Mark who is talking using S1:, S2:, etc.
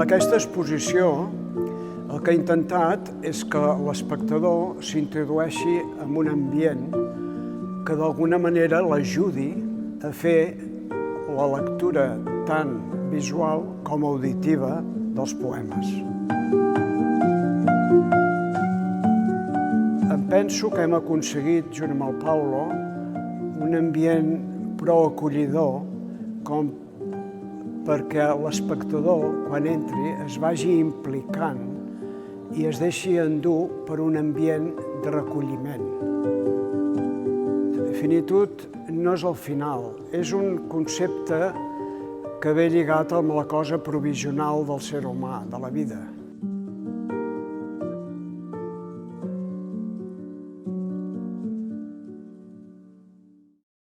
S1: Aquesta exposició el que ha intentat és que l'espectador s'introdueixi en un ambient que d'alguna manera l'ajudi a fer la lectura tant visual com auditiva dels poemes. Em penso que hem aconseguit, junt amb el Paulo, un ambient prou acollidor com perquè l'espectador, quan entri, es vagi implicant i es deixi endur per un ambient de recolliment. La finitud no és el final, és un concepte que ve lligat amb la cosa provisional del ser humà, de la vida.